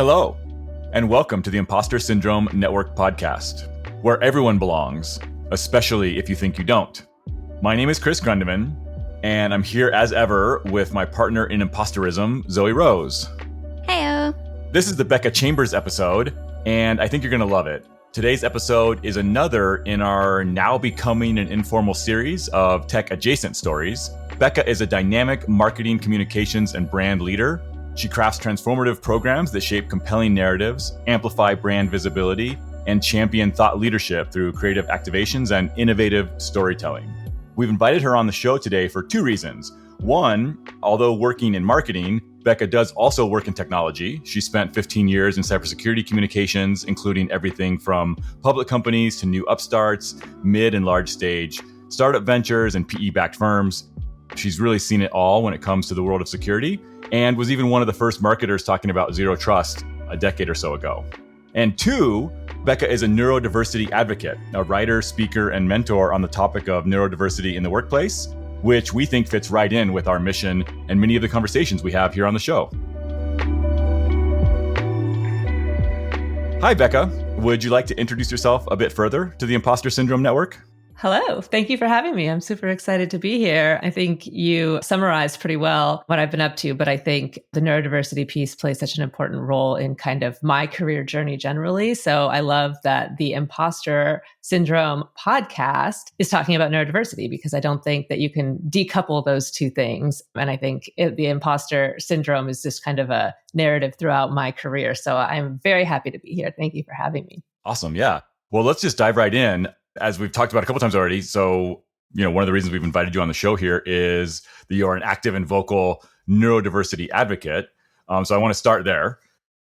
Hello, and welcome to the Imposter Syndrome Network podcast, where everyone belongs, especially if you think you don't. My name is Chris Grundeman, and I'm here as ever with my partner in imposterism, Zoe Rose. Heyo. This is the Becca Chambers episode, and I think you're going to love it. Today's episode is another in our now becoming an informal series of tech-adjacent stories. Becca is a dynamic marketing, communications, and brand leader. She crafts transformative programs that shape compelling narratives, amplify brand visibility, and champion thought leadership through creative activations and innovative storytelling. We've invited her on the show today for two reasons. One, although working in marketing, Becca does also work in technology. She spent 15 years in cybersecurity communications, including everything from public companies to new upstarts, mid and large stage, startup ventures, and PE-backed firms. She's really seen it all when it comes to the world of security, and was even one of the first marketers talking about zero trust a decade or so ago. And two, Becca is a neurodiversity advocate, a writer, speaker, and mentor on the topic of neurodiversity in the workplace, which we think fits right in with our mission and many of the conversations we have here on the show. Hi, Becca. Would you like to introduce yourself a bit further to the Imposter Syndrome Network? Hello. Thank you for having me. I'm super excited to be here. I think you summarized pretty well what I've been up to, but I think the neurodiversity piece plays such an important role in kind of my career journey generally. So I love that the Imposter Syndrome podcast is talking about neurodiversity, because I don't think that you can decouple those two things. And I think the imposter syndrome is just kind of a narrative throughout my career. So I'm very happy to be here. Thank you for having me. Awesome. Yeah. Well, let's just dive right in. As we've talked about a couple times already, so one of the reasons we've invited you on the show here is that you're an active and vocal neurodiversity advocate. So I want to start there.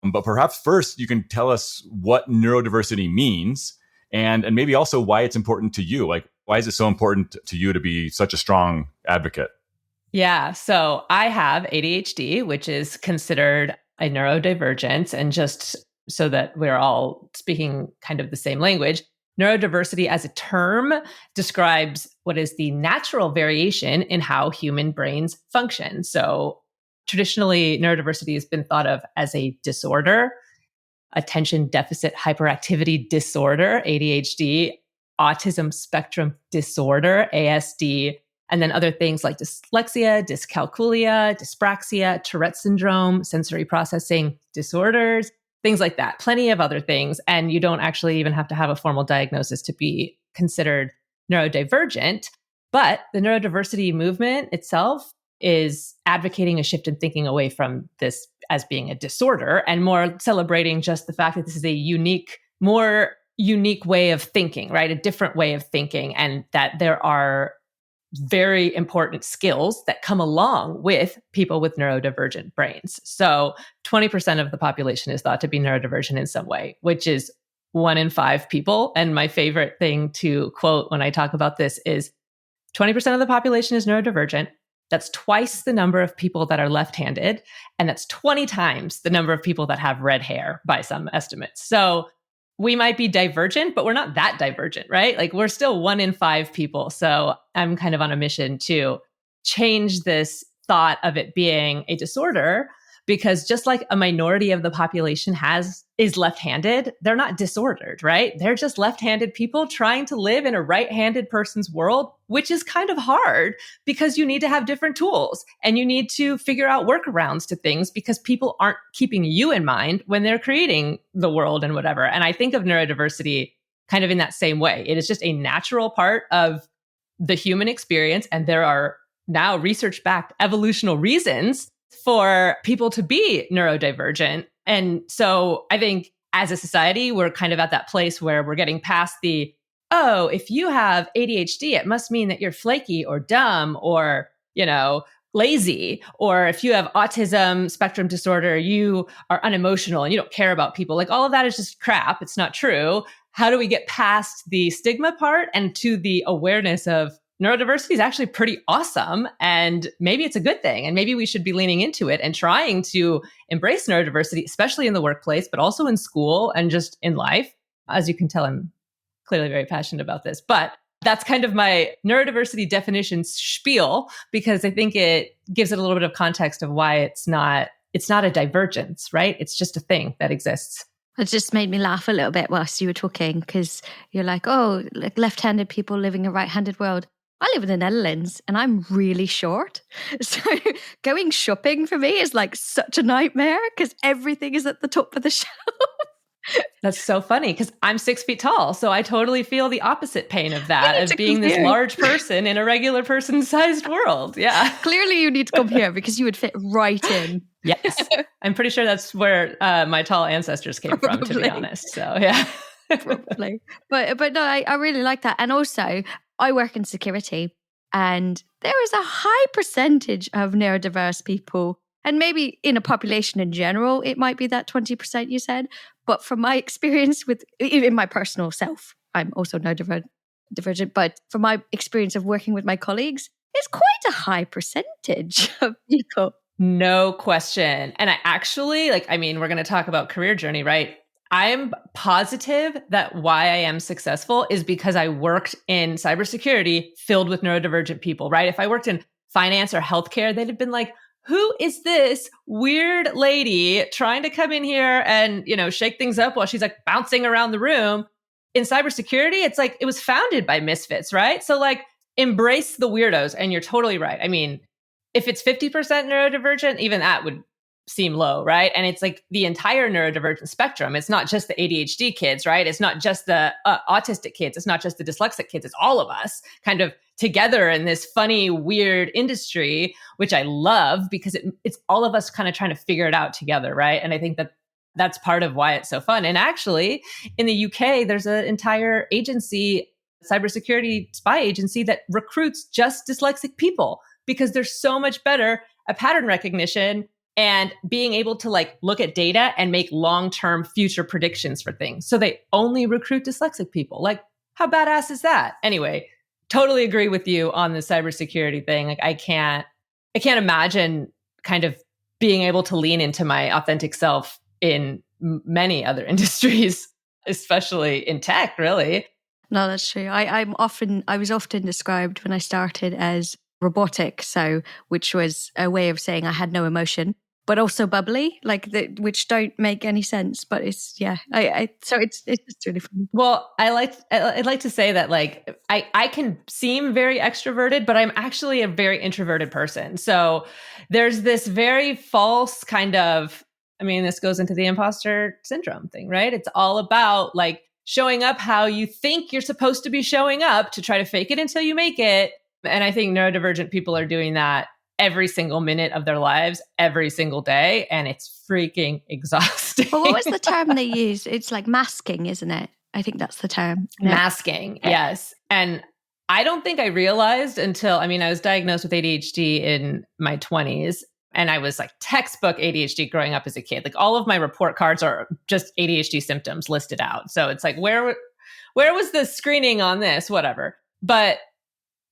But perhaps first you can tell us what neurodiversity means and maybe also why it's important to you. Like, why is it so important to you to be such a strong advocate? Yeah. So I have ADHD, which is considered a neurodivergence. And just so that we're all speaking kind of the same language, neurodiversity as a term describes what is the natural variation in how human brains function. So traditionally, neurodiversity has been thought of as a disorder, attention deficit hyperactivity disorder, ADHD, autism spectrum disorder, ASD, and then other things like dyslexia, dyscalculia, dyspraxia, Tourette syndrome, sensory processing disorders, things like that, plenty of other things. And you don't actually even have to have a formal diagnosis to be considered neurodivergent. But the neurodiversity movement itself is advocating a shift in thinking away from this as being a disorder and more celebrating just the fact that this is a more unique way of thinking, right? A different way of thinking, and that there are very important skills that come along with people with neurodivergent brains. So 20% of the population is thought to be neurodivergent in some way, which is 1 in 5 people. And my favorite thing to quote when I talk about this is 20% of the population is neurodivergent. That's twice the number of people that are left-handed. And that's 20 times the number of people that have red hair by some estimates. So we might be divergent, but we're not that divergent, right? Like, we're still 1 in 5 people. So I'm kind of on a mission to change this thought of it being a disorder, because just like a minority of the population is left-handed, they're not disordered, right? They're just left-handed people trying to live in a right-handed person's world, which is kind of hard because you need to have different tools and you need to figure out workarounds to things because people aren't keeping you in mind when they're creating the world and whatever. And I think of neurodiversity kind of in that same way. It is just a natural part of the human experience. And there are now research-backed evolutional reasons for people to be neurodivergent. And so I think as a society, we're kind of at that place where we're getting past if you have ADHD, it must mean that you're flaky or dumb or, lazy. Or if you have autism spectrum disorder, you are unemotional and you don't care about people. Like, all of that is just crap. It's not true. How do we get past the stigma part and to the awareness of neurodiversity is actually pretty awesome, and maybe it's a good thing, and maybe we should be leaning into it and trying to embrace neurodiversity, especially in the workplace, but also in school and just in life. As you can tell, I'm clearly very passionate about this, but that's kind of my neurodiversity definition spiel, because I think it gives it a little bit of context of why it's it's not a divergence, right? It's just a thing that exists. It just made me laugh a little bit whilst you were talking, because you're like, oh, like left-handed people living in a right-handed world. I live in the Netherlands and I'm really short. So going shopping for me is like such a nightmare because everything is at the top of the shelf. That's so funny because I'm 6 feet tall. So I totally feel the opposite pain of that, of being this large person in a regular person-sized world. Yeah. Clearly you need to come here because you would fit right in. Yes. I'm pretty sure that's where my tall ancestors came from, to be honest. So yeah. Probably. But no, I really like that. And also I work in security and there is a high percentage of neurodiverse people. And maybe in a population in general, it might be that 20% you said. But from my experience with, in my personal self, I'm also neurodivergent, but from my experience of working with my colleagues, it's quite a high percentage of people. No question. And I actually, we're going to talk about career journey, right? I'm positive that why I am successful is because I worked in cybersecurity filled with neurodivergent people, right? If I worked in finance or healthcare, they'd have been like, who is this weird lady trying to come in here and, shake things up while she's like bouncing around the room? In cybersecurity, it's like it was founded by misfits, right? So embrace the weirdos. And you're totally right. I mean, if it's 50% neurodivergent, even that would seem low, right? And it's like the entire neurodivergent spectrum. It's not just the ADHD kids, right? It's not just the autistic kids. It's not just the dyslexic kids. It's all of us kind of together in this funny, weird industry, which I love because it's all of us kind of trying to figure it out together, right? And I think that's part of why it's so fun. And actually, in the UK, there's an entire agency, cybersecurity spy agency, that recruits just dyslexic people because they're so much better at pattern recognition and being able to look at data and make long-term future predictions for things. So they only recruit dyslexic people. How badass is that? Anyway, totally agree with you on the cybersecurity thing. I can't imagine kind of being able to lean into my authentic self in many other industries, especially in tech, really. No, that's true. I was often described when I started as robotic, which was a way of saying I had no emotion, but also bubbly, which don't make any sense. But it's so it's just really fun. Well, I'd like to say that I can seem very extroverted, but I'm actually a very introverted person. So there's this very false kind of, this goes into the imposter syndrome thing, right? It's all about showing up how you think you're supposed to be showing up to try to fake it until you make it. And I think neurodivergent people are doing that every single minute of their lives, every single day. And it's freaking exhausting. But what was the term they use? It's masking, isn't it? I think that's the term. Masking, yes. And I don't think I realized until, I was diagnosed with ADHD in my 20s. And I was textbook ADHD growing up as a kid. All of my report cards are just ADHD symptoms listed out. So it's where was the screening on this? Whatever. But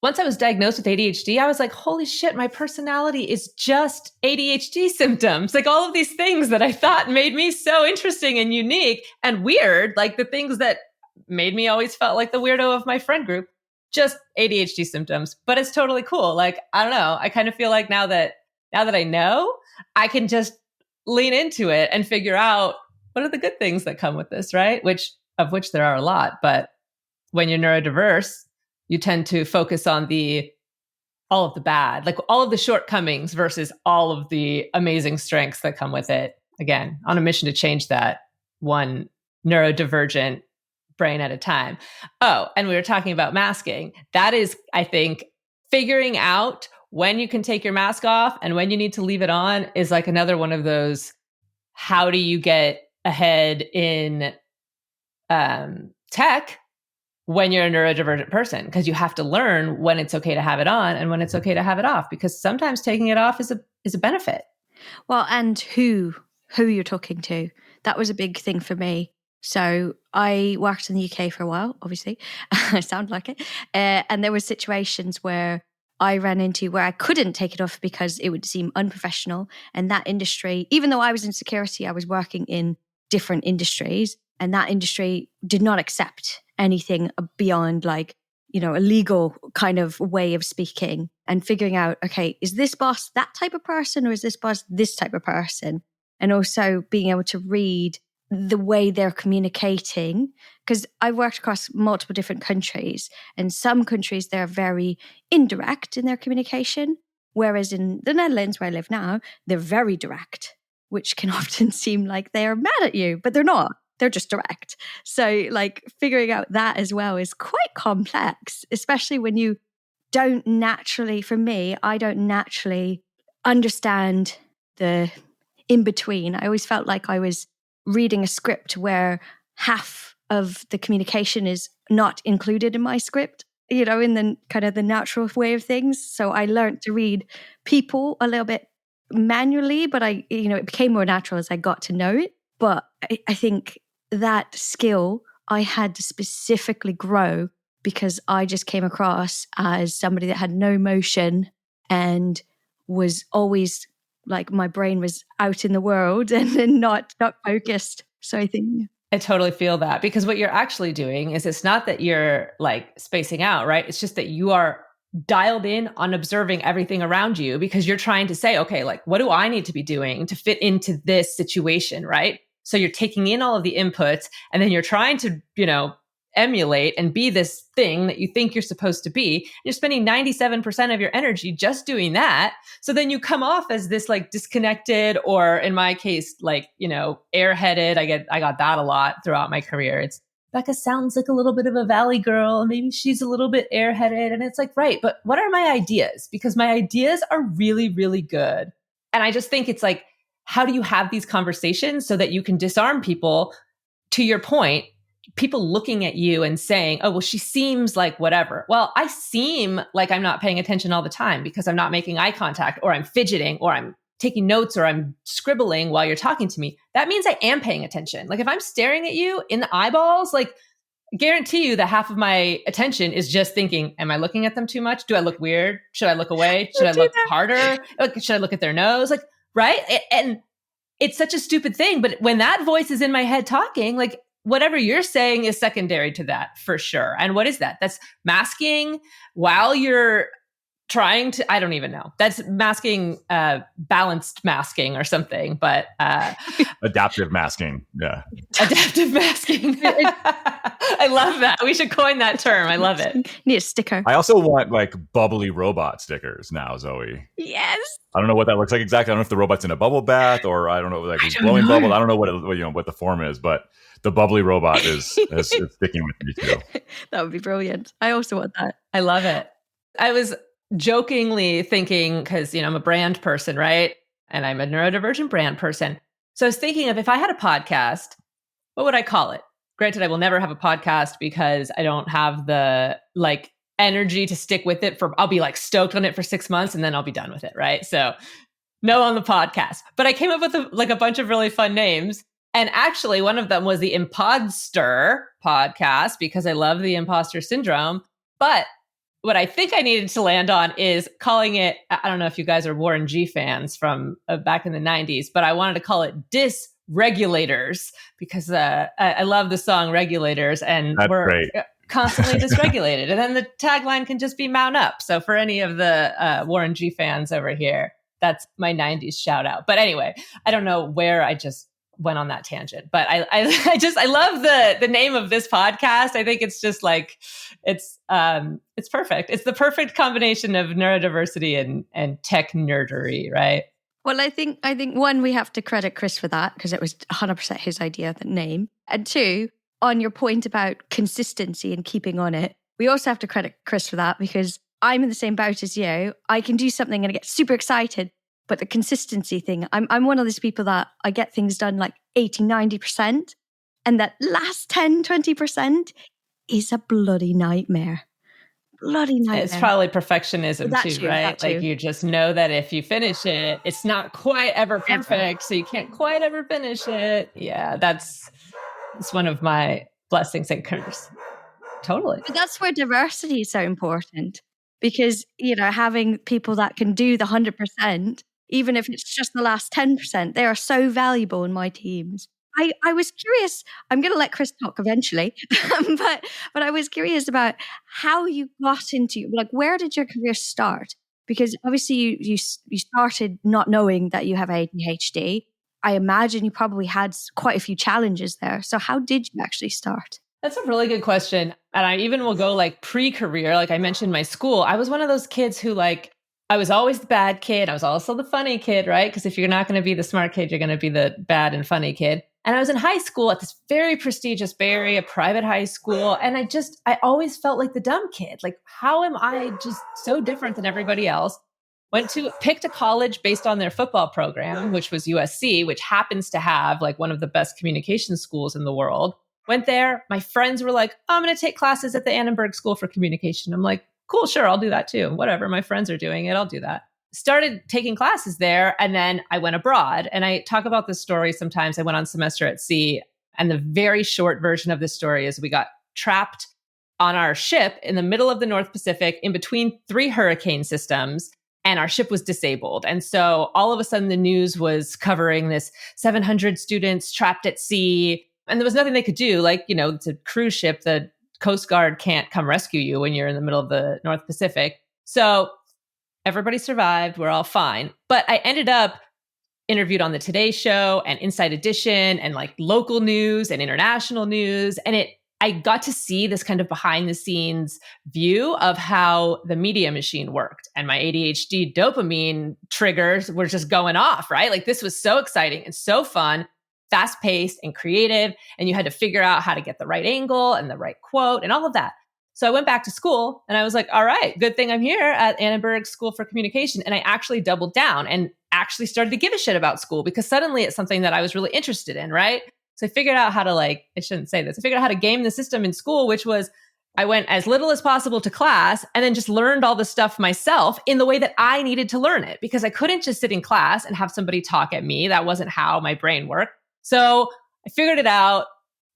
once I was diagnosed with ADHD, I was like, holy shit, my personality is just ADHD symptoms. All of these things that I thought made me so interesting and unique and weird, the things that made me always felt like the weirdo of my friend group, just ADHD symptoms. But it's totally cool. I don't know. I kind of feel like now that I know, I can just lean into it and figure out what are the good things that come with this, right? Which there are a lot. But when you're neurodiverse, you tend to focus on all of the bad, all of the shortcomings versus all of the amazing strengths that come with it. Again, on a mission to change that one neurodivergent brain at a time. Oh, and we were talking about masking. That is, I think, figuring out when you can take your mask off and when you need to leave it on is another one of those, how do you get ahead in tech when you're a neurodivergent person? Because you have to learn when it's okay to have it on and when it's okay to have it off, because sometimes taking it off is a benefit. Well, and who you're talking to. That was a big thing for me. So I worked in the UK for a while, obviously. I sound like it. And there were situations where I ran into where I couldn't take it off because it would seem unprofessional. And that industry, even though I was in security, I was working in different industries, and that industry did not accept anything beyond a legal kind of way of speaking and figuring out, okay, is this boss that type of person or is this boss this type of person? And also being able to read the way they're communicating, because I've worked across multiple different countries, and some countries they're very indirect in their communication, whereas in the Netherlands where I live now, they're very direct, which can often seem like they're mad at you, but they're not. They're just direct. So like figuring out that as well is quite complex, especially when you don't naturally, for me, I don't naturally understand the in between. I always felt like I was reading a script where half of the communication is not included in my script, in the kind of the natural way of things. So I learned to read people a little bit manually, but it became more natural as I got to know it. But I think that skill I had to specifically grow because I just came across as somebody that had no emotion and was always like my brain was out in the world and not focused. So I think I totally feel that, because what you're actually doing is it's not that you're like spacing out, right? It's just that you are dialed in on observing everything around you because you're trying to say, okay, like what do I need to be doing to fit into this situation, right? So you're taking in all of the inputs and then you're trying to, emulate and be this thing that you think you're supposed to be. You're spending 97% of your energy just doing that. So then you come off as this like disconnected, or in my case, like, airheaded. I got that a lot throughout my career. It's Becca sounds like a little bit of a valley girl. Maybe she's a little bit airheaded. And it's like, right, but what are my ideas? Because my ideas are really, really good. And I just think it's like, how do you have these conversations so that you can disarm people? To your point, people looking at you and saying, oh, well, she seems like whatever. Well, I seem like I'm not paying attention all the time because I'm not making eye contact, or I'm fidgeting, or I'm taking notes, or I'm scribbling while you're talking to me. That means I am paying attention. Like if I'm staring at you in the eyeballs, like guarantee you that half of my attention is just thinking, am I looking at them too much? Do I look weird? Should I look away? Should I look harder? Should I look at their nose? Like, right? And it's such a stupid thing. But when that voice is in my head talking, like whatever you're saying is secondary to that for sure. And what is that? That's masking while you're trying to, I don't even know. That's masking, balanced masking or something, but adaptive masking. Yeah. Adaptive masking. I love that. We should coin that term. I love it. Need a sticker. I also want like bubbly robot stickers now, Zoe. Yes. I don't know what that looks like exactly. I don't know if the robot's in a bubble bath or I don't know, like blowing bubble. I don't know what the form is, but the bubbly robot is sticking with me too. That would be brilliant. I also want that. I love it. I was jokingly thinking, because I'm a brand person, right? And I'm a neurodivergent brand person. So I was thinking of, if I had a podcast, what would I call it? Granted, I will never have a podcast because I don't have the like energy to stick with it I'll be like stoked on it for 6 months and then I'll be done with it, right? So no on the podcast. But I came up with a bunch of really fun names. And actually one of them was the Imposter podcast because I love the imposter syndrome. But what I think I needed to land on is calling it, I don't know if you guys are Warren G fans from back in the 90s, but I wanted to call it Dysregulators because I love the song Regulators, and That's we're great. Constantly dysregulated. And then the tagline can just be mount up. So for any of the Warren G fans over here, that's my 90s shout out. But anyway, I don't know where I just went on that tangent, but I love the name of this podcast. I think it's just like, it's perfect. It's the perfect combination of neurodiversity and tech nerdery, right? Well, I think one, we have to credit Chris for that because it was 100% his idea, the name. And two, on your point about consistency and keeping on it, we also have to credit Chris for that because I'm in the same boat as you. I can do something and I get super excited. But the consistency thing, I'm one of those people that I get things done like 80, 90%. And that last 10, 20% is a bloody nightmare. Bloody nightmare. It's probably perfectionism too, right? That like you just know that if you finish it, it's not quite ever perfect. So you can't quite ever finish it. Yeah, it's one of my blessings and curses. Totally. But that's where diversity is so important because, having people that can do the 100%, even if it's just the last 10%, they are so valuable in my teams. I was curious. I'm going to let Chris talk eventually, but I was curious about how you got into, like, where did your career start? Because obviously you started not knowing that you have ADHD. I imagine you probably had quite a few challenges there. So how did you actually start? That's a really good question. And I even will go like pre-career. Like I mentioned my school, I was one of those kids who like, I was always the bad kid. I was also the funny kid, right? Because if you're not going to be the smart kid, you're going to be the bad and funny kid. And I was in high school at this very prestigious Bay Area private high school. And I always felt like the dumb kid. Like, how am I just so different than everybody else? Picked a college based on their football program, which was USC, which happens to have like one of the best communication schools in the world. Went there. My friends were like, oh, I'm going to take classes at the Annenberg School for Communication. I'm like, cool, sure, I'll do that too. Whatever, my friends are doing it, I'll do that. Started taking classes there, and then I went abroad. And I talk about this story sometimes. I went on semester at sea, and the very short version of this story is we got trapped on our ship in the middle of the North Pacific in between 3 hurricane systems, and our ship was disabled. And so all of a sudden the news was covering this 700 students trapped at sea, and there was nothing they could do. Like, it's a cruise ship. The Coast Guard can't come rescue you when you're in the middle of the North Pacific. So everybody survived. We're all fine. But I ended up interviewed on the Today Show and Inside Edition and like local news and international news. And I got to see this kind of behind the scenes view of how the media machine worked. And my ADHD dopamine triggers were just going off, right? Like this was so exciting and so fun, fast paced and creative. And you had to figure out how to get the right angle and the right quote and all of that. So I went back to school and I was like, all right, good thing I'm here at Annenberg School for Communication. And I actually doubled down and actually started to give a shit about school because suddenly it's something that I was really interested in, right? So I figured out how to I shouldn't say this. I figured out how to game the system in school, which was I went as little as possible to class and then just learned all the stuff myself in the way that I needed to learn it because I couldn't just sit in class and have somebody talk at me. That wasn't how my brain worked. So I figured it out.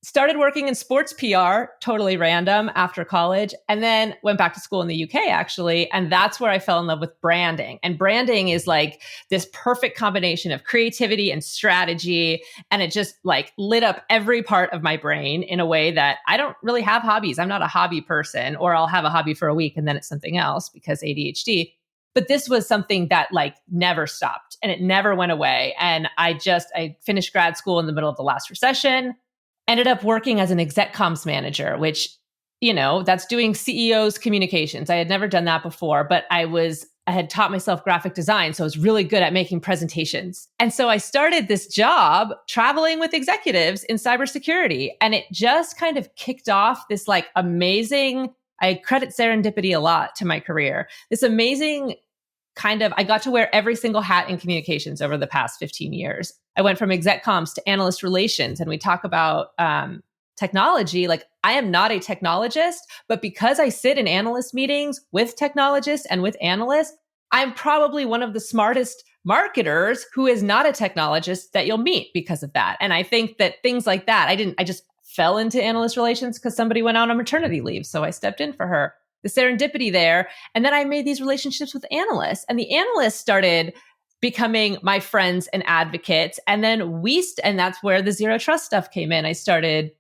Started working in sports PR, totally random after college, and then went back to school in the UK actually. And that's where I fell in love with branding. And branding is like this perfect combination of creativity and strategy. And it just like lit up every part of my brain in a way that I don't really have hobbies. I'm not a hobby person, or I'll have a hobby for a week and then it's something else because ADHD. But this was something that like never stopped and it never went away. And I finished grad school in the middle of the last recession. Ended up working as an exec comms manager, which, that's doing CEOs communications. I had never done that before, but I had taught myself graphic design. So I was really good at making presentations. And so I started this job traveling with executives in cybersecurity. And it just kind of kicked off this like amazing, I credit serendipity a lot to my career. This amazing I got to wear every single hat in communications over the past 15 years. I went from exec comms to analyst relations, and we talk about technology. Like I am not a technologist, but because I sit in analyst meetings with technologists and with analysts, I'm probably one of the smartest marketers who is not a technologist that you'll meet because of that. And I think that things like that, I just fell into analyst relations because somebody went out on maternity leave. So I stepped in for her. The serendipity there. And then I made these relationships with analysts, and the analysts started becoming my friends and advocates. And then and that's where the zero trust stuff came in. I started,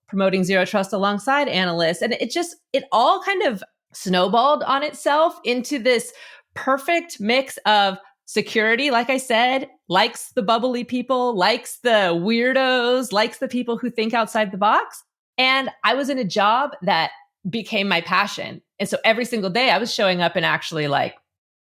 promoting zero trust alongside analysts. And it all kind of snowballed on itself into this perfect mix of security, like I said, likes the bubbly people, likes the weirdos, likes the people who think outside the box. And I was in a job that became my passion. And so every single day I was showing up and actually like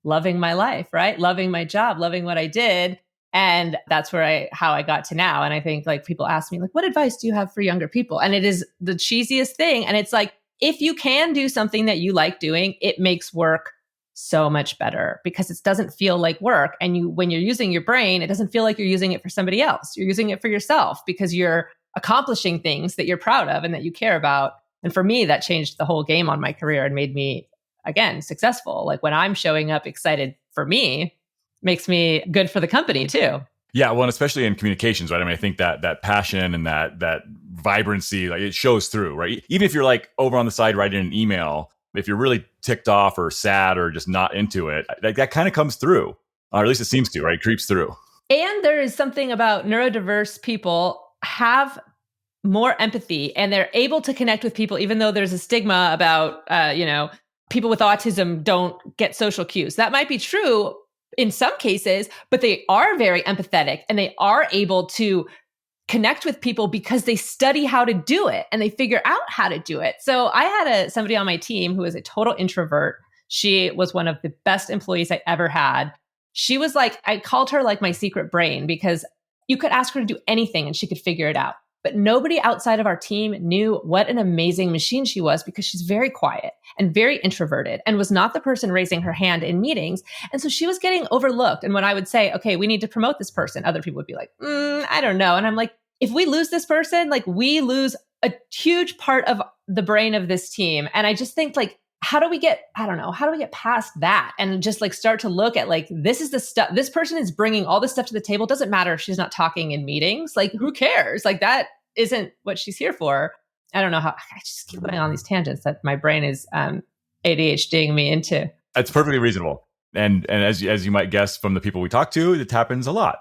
loving my life, right? Loving my job, loving what I did. And that's how I got to now. And I think like people ask me like, what advice do you have for younger people? And it is the cheesiest thing. And it's like, if you can do something that you like doing, it makes work so much better because it doesn't feel like work. And when you're using your brain, it doesn't feel like you're using it for somebody else. You're using it for yourself because you're accomplishing things that you're proud of and that you care about. And for me, that changed the whole game on my career and made me, again, successful. Like when I'm showing up excited for me, makes me good for the company too. Yeah, well, and especially in communications, right? I mean, I think that passion and that vibrancy, like it shows through, right? Even if you're like over on the side writing an email, if you're really ticked off or sad or just not into it, that kind of comes through, or at least it seems to, right? It creeps through. And there is something about neurodiverse people have more empathy and they're able to connect with people, even though there's a stigma about, people with autism don't get social cues. That might be true in some cases, but they are very empathetic and they are able to connect with people because they study how to do it and they figure out how to do it. So I had somebody on my team who was a total introvert. She was one of the best employees I ever had. She was like, I called her like my secret brain because you could ask her to do anything and she could figure it out. But nobody outside of our team knew what an amazing machine she was because she's very quiet and very introverted and was not the person raising her hand in meetings. And so she was getting overlooked. And when I would say, okay, we need to promote this person, other people would be like, I don't know. And I'm like, if we lose this person, like we lose a huge part of the brain of this team. And I just think like, how do we get past that and just like start to look at like, this is the stuff, this person is bringing all this stuff to the table. Doesn't matter if she's not talking in meetings, like who cares? Like that isn't what she's here for. I don't know how, I just keep going on these tangents that my brain is ADHDing me into. It's perfectly reasonable. And as you might guess from the people we talk to, it happens a lot.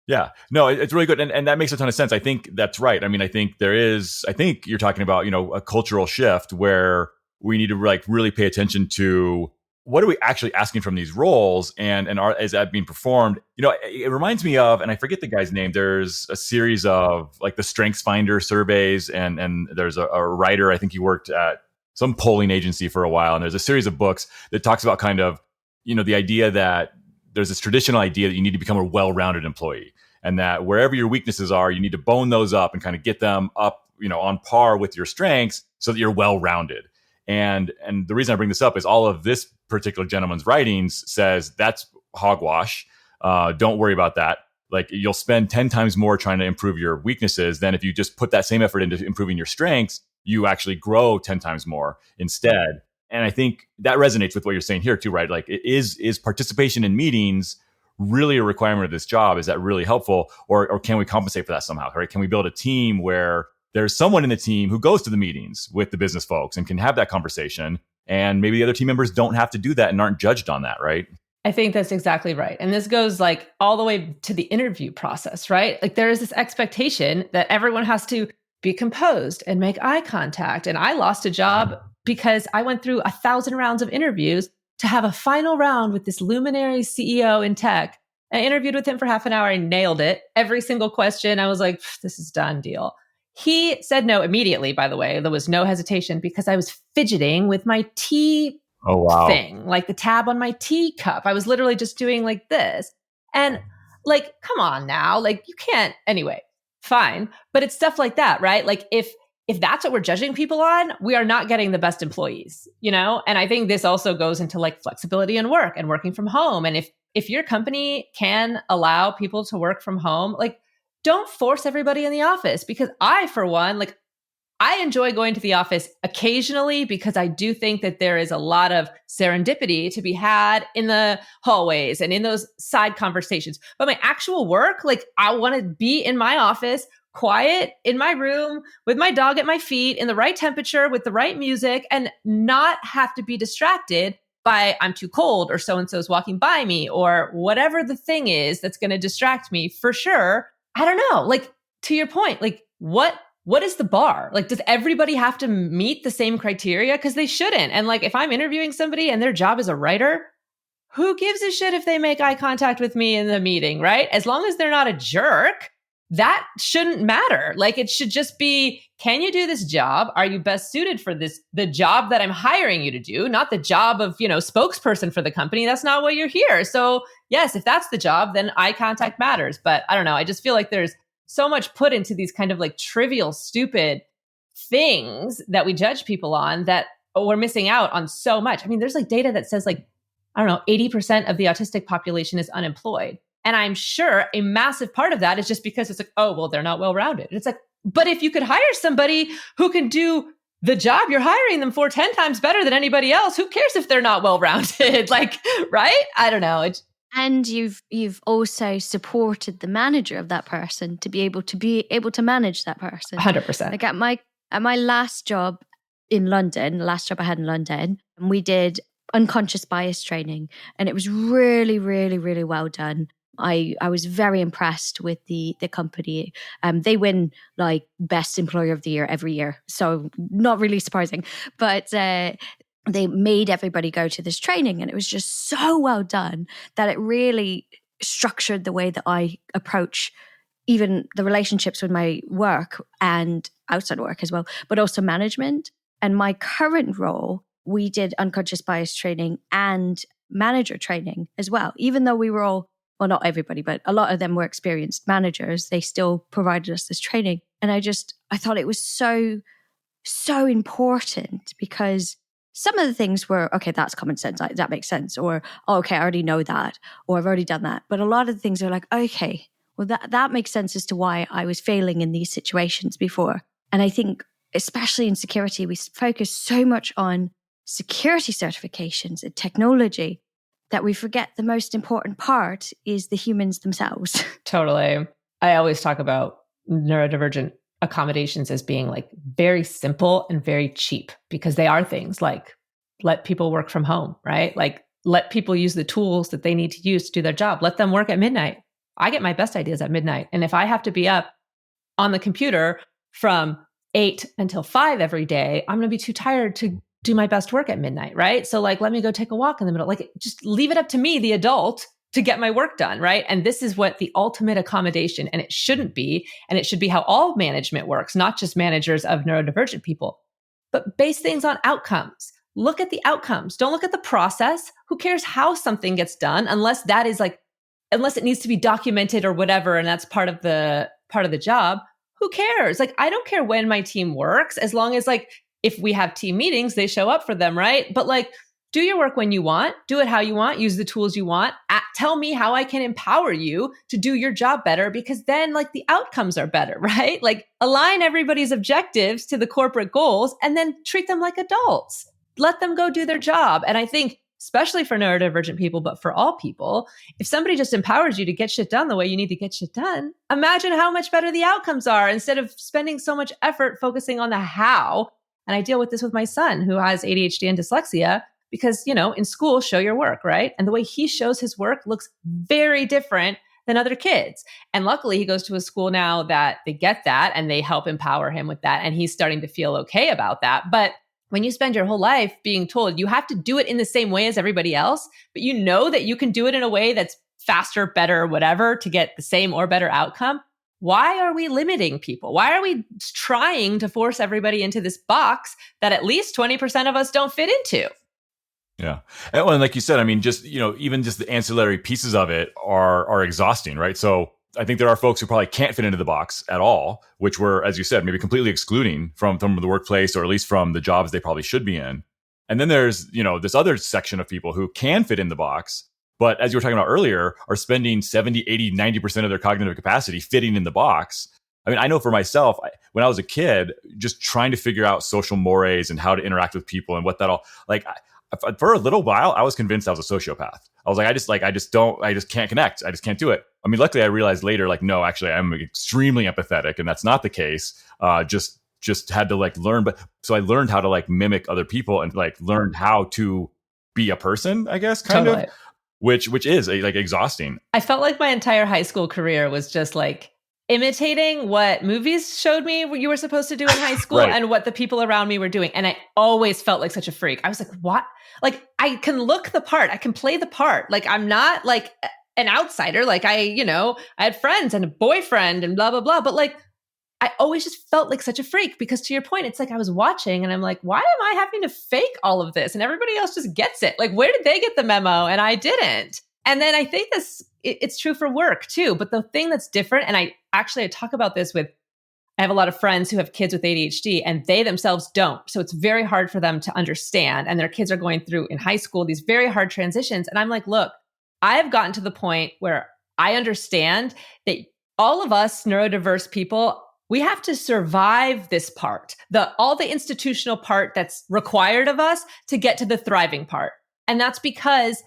Yeah, no, it's really good. And that makes a ton of sense. I think that's right. I mean, I think you're talking about, a cultural shift where we need to like really pay attention to what are we actually asking from these roles and is that being performed? It reminds me of, and I forget the guy's name. There's a series of like the Strengths Finder surveys and there's a writer, I think he worked at some polling agency for a while. And there's a series of books that talks about kind of, the idea that there's this traditional idea that you need to become a well-rounded employee and that wherever your weaknesses are, you need to bone those up and kind of get them up, on par with your strengths so that you're well-rounded. And the reason I bring this up is all of this particular gentleman's writings says that's hogwash. Don't worry about that. Like you'll spend 10 times more trying to improve your weaknesses than if you just put that same effort into improving your strengths, you actually grow 10 times more instead. And I think that resonates with what you're saying here too, right? Like is participation in meetings really a requirement of this job? Is that really helpful? Or can we compensate for that somehow, right? Can we build a team where there's someone in the team who goes to the meetings with the business folks and can have that conversation. And maybe the other team members don't have to do that and aren't judged on that, right? I think that's exactly right. And this goes like all the way to the interview process, right? Like there is this expectation that everyone has to be composed and make eye contact. And I lost a job because I went through 1,000 rounds of interviews to have a final round with this luminary CEO in tech. I interviewed with him for half an hour and nailed it. Every single question. I was like, this is done deal. He said no immediately, by the way. There was no hesitation because I was fidgeting with my tea thing, like the tab on my teacup. I was literally just doing like this. And like, come on now, like you can't, anyway, fine. But it's stuff like that, right? Like if that's what we're judging people on, we are not getting the best employees, And I think this also goes into like flexibility in work and working from home. And if your company can allow people to work from home, like don't force everybody in the office because I, for one, like I enjoy going to the office occasionally because I do think that there is a lot of serendipity to be had in the hallways and in those side conversations. But my actual work, like I want to be in my office, quiet in my room with my dog at my feet in the right temperature with the right music and not have to be distracted by I'm too cold or so-and-so's walking by me or whatever the thing is that's going to distract me for sure. I don't know, like to your point, like what is the bar? Like, does everybody have to meet the same criteria? Because they shouldn't. And like, if I'm interviewing somebody and their job is a writer, who gives a shit if they make eye contact with me in the meeting, right? As long as they're not a jerk, that shouldn't matter. Like, it should just be, can you do this job? Are you best suited for this, the job that I'm hiring you to do, not the job of, spokesperson for the company. That's not what you're here. So yes, if that's the job, then eye contact matters. But I don't know. I just feel like there's so much put into these kind of like trivial, stupid things that we judge people on that we're missing out on so much. I mean, there's like data that says like, I don't know, 80% of the autistic population is unemployed. And I'm sure a massive part of that is just because it's like, oh, well, they're not well-rounded. It's like, but if you could hire somebody who can do the job you're hiring them for 10 times better than anybody else, who cares if they're not well-rounded? Like, right? I don't know. And you've also supported the manager of that person to be able to manage that person. 100%. Like at my last job in London, the last job I had in London, and we did unconscious bias training, and it was really, really, really well done. I was very impressed with the company. They win like best employer of the year every year. So not really surprising, but they made everybody go to this training, and it was just so well done that it really structured the way that I approach even the relationships with my work and outside work as well, but also management. And my current role, we did unconscious bias training and manager training as well. Even though we were all, well, not everybody, but a lot of them were experienced managers, they still provided us this training. And I thought it was so important, because some of the things were, okay, that's common sense. That makes sense. Or, oh, okay, I already know that. Or I've already done that. But a lot of the things are like, okay, well, that makes sense as to why I was failing in these situations before. And I think, especially in security, we focus so much on security certifications and technology that we forget the most important part is the humans themselves. Totally. I always talk about neurodivergent accommodations as being like very simple and very cheap, because they are things like let people work from home, right? Like let people use the tools that they need to use to do their job. Let them work at midnight. I get my best ideas at midnight. And if I have to be up on the computer from 8 until 5 every day, I'm going to be too tired to do my best work at midnight, right? So like, let me go take a walk in the middle. Like just leave it up to me, the adult, to get my work done, right? And this is what the ultimate accommodation, and it shouldn't be, and it should be how all management works, not just managers of neurodivergent people, but base things on outcomes. Look at the outcomes. Don't look at the process. Who cares how something gets done, unless it needs to be documented or whatever, and that's part of the job. Who cares? Like, I don't care when my team works, as long as like, if we have team meetings, they show up for them, right? But like, do your work when you want, do it how you want, use the tools you want. Tell me how I can empower you to do your job better, because then like the outcomes are better, right? Like align everybody's objectives to the corporate goals and then treat them like adults. Let them go do their job. And I think, especially for neurodivergent people, but for all people, if somebody just empowers you to get shit done the way you need to get shit done, imagine how much better the outcomes are, instead of spending so much effort focusing on the how. And I deal with this with my son who has ADHD and dyslexia, because, in school, show your work, right? And the way he shows his work looks very different than other kids. And luckily, he goes to a school now that they get that and they help empower him with that. And he's starting to feel okay about that. But when you spend your whole life being told you have to do it in the same way as everybody else, but you know that you can do it in a way that's faster, better, whatever, to get the same or better outcome, why are we limiting people? Why are we trying to force everybody into this box that at least 20% of us don't fit into? Yeah. And like you said, I mean, just, even just the ancillary pieces of it are exhausting, right? So I think there are folks who probably can't fit into the box at all, which we're, as you said, maybe completely excluding from the workplace, or at least from the jobs they probably should be in. And then there's, this other section of people who can fit in the box, but as you were talking about earlier, are spending 70, 80, 90% of their cognitive capacity fitting in the box. I mean, I know for myself, when I was a kid, just trying to figure out social mores and how to interact with people and what that all, for a little while, I was convinced I was a sociopath. I was like, I just can't connect. I just can't do it. I mean, luckily I realized later, no, actually I'm extremely empathetic, and that's not the case. Just had to learn. But so I learned how to mimic other people and learned how to be a person, I guess, kind of, which is exhausting. I felt like my entire high school career was just imitating what movies showed me what you were supposed to do in high school right. And what the people around me were doing. And I always felt like such a freak. I was like, what? I can look the part. I can play the part. I'm not an outsider. I had friends and a boyfriend and blah, blah, blah. But I always just felt like such a freak, because to your point, it's I was watching and I'm like, why am I having to fake all of this? And everybody else just gets it. Where did they get the memo? And I didn't. And then I think it's true for work too. But the thing that's different, and I talk about this I have a lot of friends who have kids with ADHD and they themselves don't. So it's very hard for them to understand. And their kids are going through in high school these very hard transitions. And I'm like, look, I've gotten to the point where I understand that all of us neurodiverse people, we have to survive this part, all the institutional part that's required of us to get to the thriving part. And that's because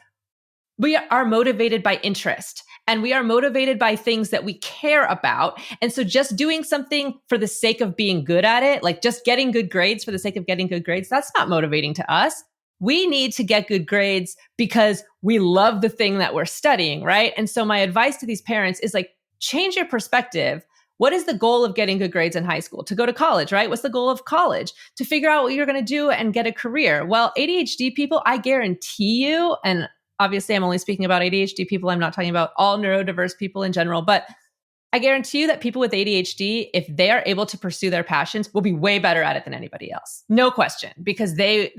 we are motivated by interest, and we are motivated by things that we care about. And so just doing something for the sake of being good at it, just getting good grades for the sake of getting good grades, that's not motivating to us. we need to get good grades because we love the thing that we're studying, right? And so my advice to these parents is like, change your perspective. What is the goal of getting good grades in high school? To go to college, right? What's the goal of college? To figure out what you're going to do and get a career. Well, ADHD people, I guarantee you, and obviously I'm only speaking about ADHD people, I'm not talking about all neurodiverse people in general, but I guarantee you that people with ADHD, if they are able to pursue their passions, will be way better at it than anybody else. No question, because they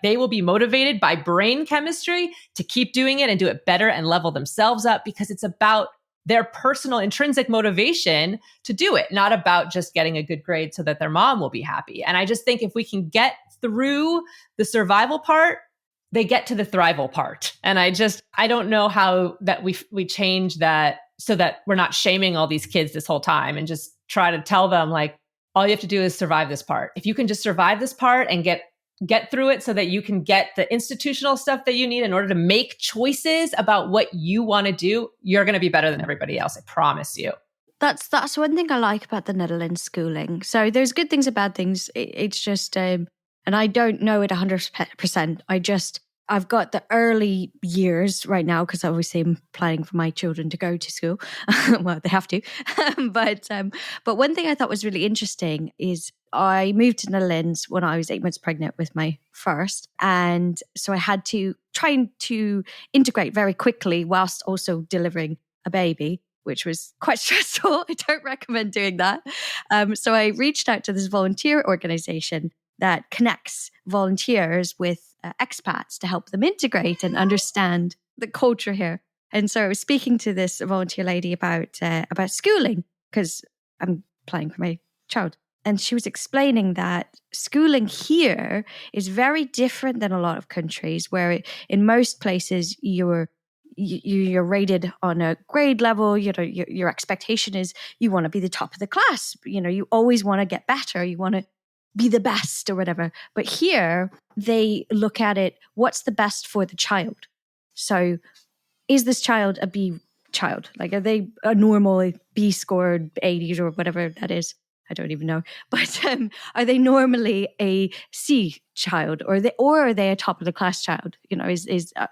will be motivated by brain chemistry to keep doing it and do it better and level themselves up, because it's about their personal intrinsic motivation to do it, not about just getting a good grade so that their mom will be happy. And I just think if we can get through the survival part, they get to the thrival part. And I don't know how that we change that so that we're not shaming all these kids this whole time and just try to tell them like, all you have to do is survive this part. If you can just survive this part and get through it so that you can get the institutional stuff that you need in order to make choices about what you want to do, you're going to be better than everybody else. I promise you. That's one thing I like about the Netherlands schooling. So there's good things and bad things. It's just, and I don't know it 100%. I've got the early years right now because obviously I'm planning for my children to go to school. Well, they have to. But one thing I thought was really interesting is I moved to Netherlands when I was 8 months pregnant with my first. And so I had to try to integrate very quickly whilst also delivering a baby, which was quite stressful. I don't recommend doing that. So I reached out to this volunteer organization that connects volunteers with expats to help them integrate and understand the culture here. And so I was speaking to this volunteer lady about schooling because I'm planning for my child. And she was explaining that schooling here is very different than a lot of countries where in most places you're rated on a grade level. You know, your expectation is you want to be the top of the class. You know, you always want to get better. You want to be the best or whatever. But here they look at it, what's the best for the child? So is this child a B child? Like, are they a normal B scored 80s or whatever that is? I don't even know. But are they normally a C child or are they a top of the class child? You know,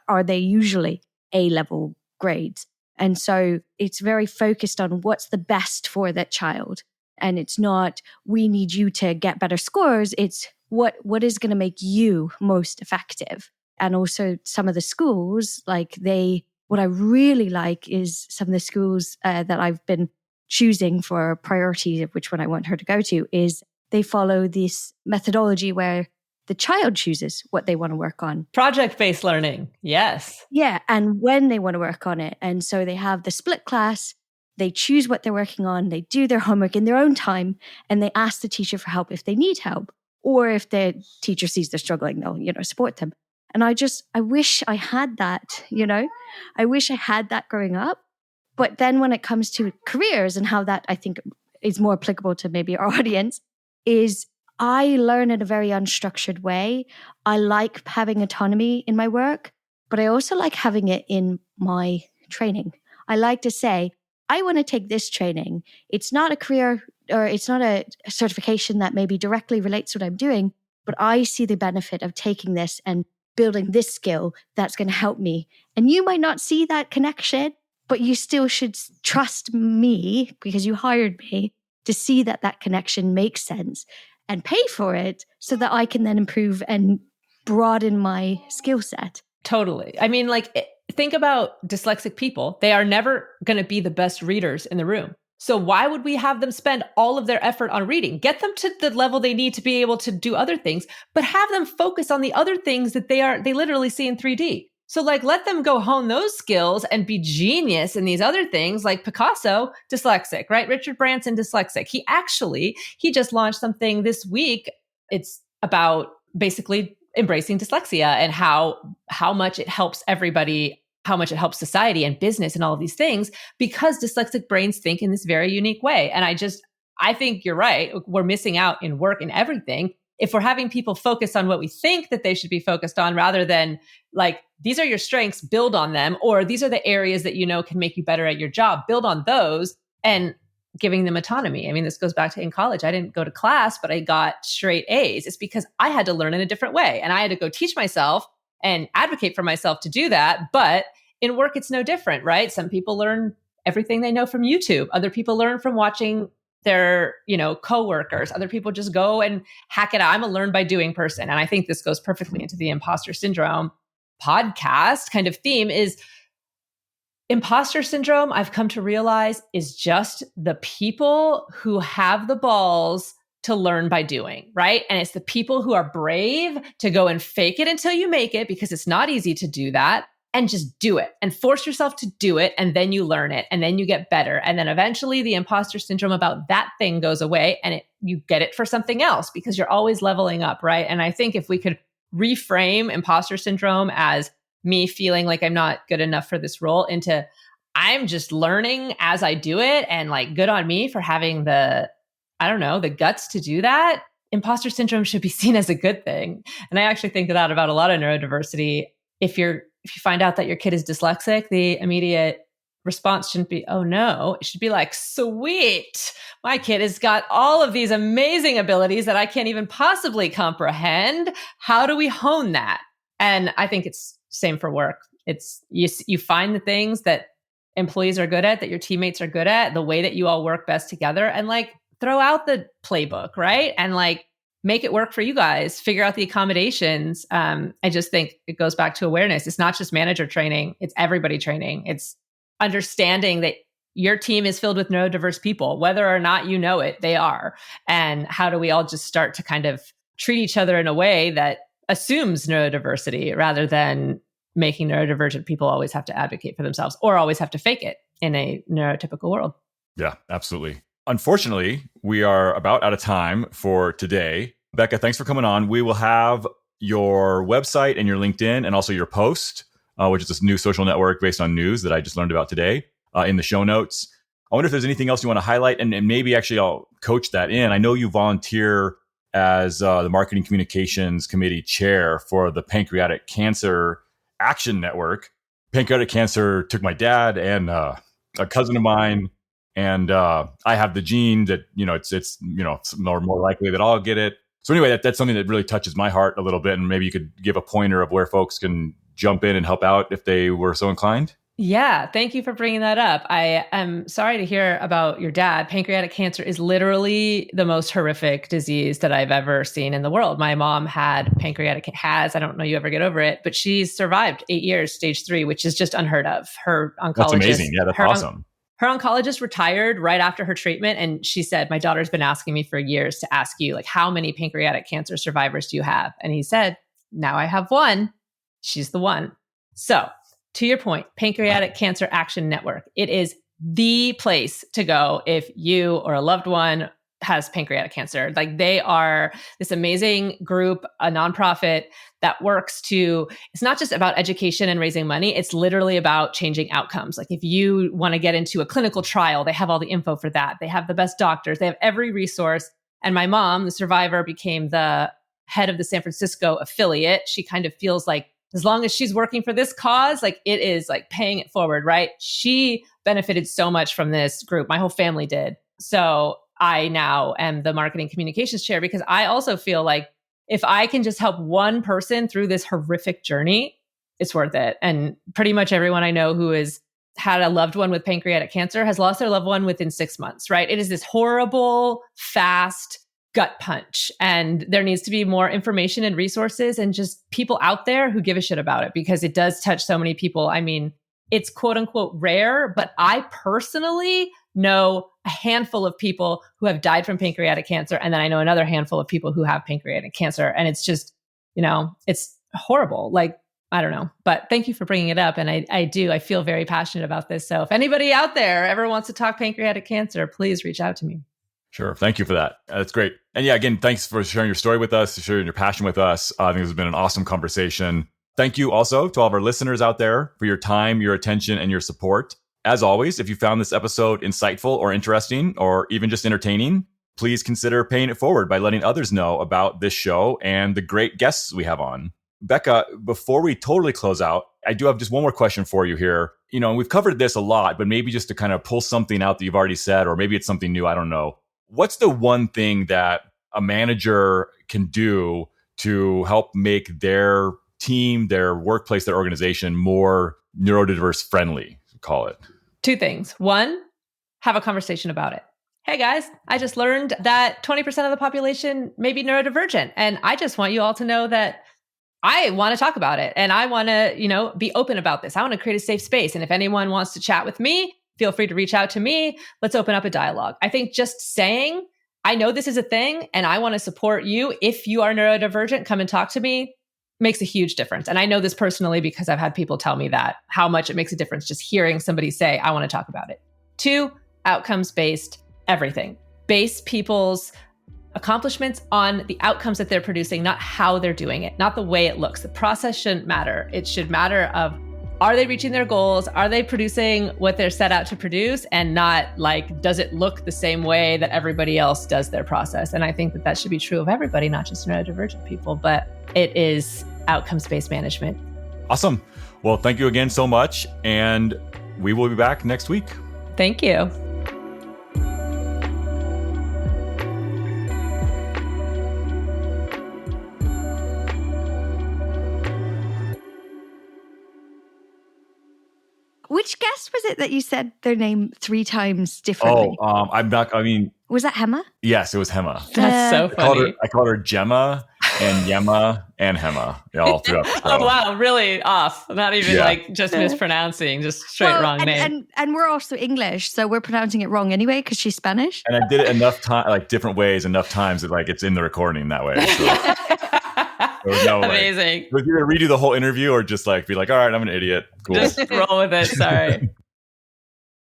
are they usually A level grades? And so it's very focused on what's the best for that child. And it's not, we need you to get better scores. It's what is going to make you most effective. And also some of the schools, what I really like is some of the schools that I've been choosing for priority, which one I want her to go to, is they follow this methodology where the child chooses what they want to work on. Project-based learning. Yes. Yeah. And when they want to work on it. And so they have the split class. They choose what they're working on. They do their homework in their own time, and they ask the teacher for help if they need help, or if the teacher sees they're struggling, they'll, support them. And I wish I had that, I wish I had that growing up. But then when it comes to careers and how that I think is more applicable to maybe our audience is I learn in a very unstructured way. I like having autonomy in my work, but I also like having it in my training. I like to say, I want to take this training. It's not a career or it's not a certification that maybe directly relates to what I'm doing, but I see the benefit of taking this and building this skill that's going to help me. And you might not see that connection, but you still should trust me because you hired me to see that connection makes sense and pay for it so that I can then improve and broaden my skill set. Totally. I mean, think about dyslexic people. They are never going to be the best readers in the room. So why would we have them spend all of their effort on reading? Get them to the level they need to be able to do other things, but have them focus on the other things that they literally see in 3D. So let them go hone those skills and be genius in these other things, like Picasso, dyslexic, right? Richard Branson, dyslexic. He just launched something this week. It's about basically embracing dyslexia and how much it helps everybody, how much it helps society and business and all of these things, because dyslexic brains think in this very unique way. And I think you're right. We're missing out in work and everything if we're having people focus on what we think that they should be focused on, rather than these are your strengths, build on them, or these are the areas that can make you better at your job, build on those, and giving them autonomy. I mean, this goes back to in college. I didn't go to class, but I got straight A's. It's because I had to learn in a different way. And I had to go teach myself and advocate for myself to do that. But in work, it's no different, right? Some people learn everything they know from YouTube. Other people learn from watching their, coworkers. Other people just go and hack it out. I'm a learn by doing person. And I think this goes perfectly into the imposter syndrome podcast kind of theme. Is imposter syndrome, I've come to realize, is just the people who have the balls to learn by doing, right? And it's the people who are brave to go and fake it until you make it, because it's not easy to do that, and just do it and force yourself to do it. And then you learn it and then you get better. And then eventually the imposter syndrome about that thing goes away, and you get it for something else, because you're always leveling up, right? And I think if we could reframe imposter syndrome as me feeling like I'm not good enough for this role into I'm just learning as I do it, and like, good on me for having the guts to do that. Imposter syndrome should be seen as a good thing. And I actually think that about a lot of neurodiversity. If you find out that your kid is dyslexic, the immediate response shouldn't be, oh no. It should be like, sweet, my kid has got all of these amazing abilities that I can't even possibly comprehend. How do we hone that? And I think it's same for work. It's you find the things that employees are good at, that your teammates are good at, the way that you all work best together, and like throw out the playbook, right? And like make it work for you guys, figure out the accommodations. I just think it goes back to awareness. It's not just manager training, it's everybody training. It's understanding that your team is filled with neurodiverse people, whether or not you know it, they are. And how do we all just start to kind of treat each other in a way that assumes neurodiversity, rather than making neurodivergent people always have to advocate for themselves or always have to fake it in a neurotypical world. Yeah, absolutely. Unfortunately, we are about out of time for today. Becca, thanks for coming on. We will have your website and your LinkedIn and also your post, which is this new social network based on news that I just learned about today, in the show notes. I wonder if there's anything else you want to highlight, and maybe actually I'll coach that in. I know you volunteer as the Marketing Communications Committee Chair for the Pancreatic Cancer Action Network. Pancreatic cancer took my dad and a cousin of mine. And I have the gene that, it's more likely that I'll get it. So anyway, that's something that really touches my heart a little bit. And maybe you could give a pointer of where folks can jump in and help out if they were so inclined. Yeah, thank you for bringing that up. I am sorry to hear about your dad. Pancreatic cancer is literally the most horrific disease that I've ever seen in the world. My mom I don't know you ever get over it, but she's survived 8 years, stage 3, which is just unheard of. Her oncologist. That's amazing. Yeah, that's awesome. Her oncologist retired right after her treatment. And she said, my daughter's been asking me for years to ask you, like, how many pancreatic cancer survivors do you have? And he said, now I have one. She's the one. So to your point, Pancreatic Cancer Action Network, it is the place to go if you or a loved one has pancreatic cancer. Like, they are this amazing group, a nonprofit that works it's not just about education and raising money. It's literally about changing outcomes. Like, if you want to get into a clinical trial, they have all the info for that. They have the best doctors. They have every resource. And my mom, the survivor, became the head of the San Francisco affiliate. She kind of feels like, as long as she's working for this cause, like, it is like paying it forward, right? She benefited so much from this group. My whole family did. So I now am the marketing communications chair, because I also feel like if I can just help one person through this horrific journey, it's worth it. And pretty much everyone I know who has had a loved one with pancreatic cancer has lost their loved one within 6 months, right? It is this horrible, fast gut punch. And there needs to be more information and resources and just people out there who give a shit about it, because it does touch so many people. I mean, it's quote unquote rare, but I personally know a handful of people who have died from pancreatic cancer. And then I know another handful of people who have pancreatic cancer. And it's just, it's horrible. Like, I don't know, but thank you for bringing it up. And I feel very passionate about this. So if anybody out there ever wants to talk pancreatic cancer, please reach out to me. Sure. Thank you for that. That's great. And yeah, again, thanks for sharing your story with us, sharing your passion with us. I think this has been an awesome conversation. Thank you also to all of our listeners out there for your time, your attention, and your support. As always, if you found this episode insightful or interesting, or even just entertaining, please consider paying it forward by letting others know about this show and the great guests we have on. Becca, before we totally close out, I do have just one more question for you here. We've covered this a lot, but maybe just to kind of pull something out that you've already said, or maybe it's something new, I don't know. What's the one thing that a manager can do to help make their team, their workplace, their organization more neurodiverse friendly, call it? 2 things. 1, have a conversation about it. Hey guys, I just learned that 20% of the population may be neurodivergent. And I just want you all to know that I want to talk about it. And I want to, be open about this. I want to create a safe space. And if anyone wants to chat with me, feel free to reach out to me. Let's open up a dialogue. I think just saying, I know this is a thing and I want to support you. If you are neurodivergent, come and talk to me, makes a huge difference. And I know this personally because I've had people tell me that, how much it makes a difference just hearing somebody say, I want to talk about it. 2, outcomes-based everything. Base people's accomplishments on the outcomes that they're producing, not how they're doing it, not the way it looks. The process shouldn't matter. It should matter of, are they reaching their goals? Are they producing what they're set out to produce? And not like, does it look the same way that everybody else does their process? And I think that that should be true of everybody, not just neurodivergent people, but it is outcomes-based management. Awesome. Well, thank you again so much. And we will be back next week. Thank you. Which guest was it that you said their name 3 times differently? Was that Hema? Yes, it was Hema. That's so funny. I called her Gemma and Yema and Hema all throughout the show. Oh, wow. Really off. Not even just mispronouncing, just straight wrong name. And we're also English, so we're pronouncing it wrong anyway because she's Spanish. And I did it enough time, like different ways, enough times that like it's in the recording that way. So. There was no Amazing. Way. It was either redo the whole interview or just like be like, all right, I'm an idiot. Cool. Just roll with it. Sorry.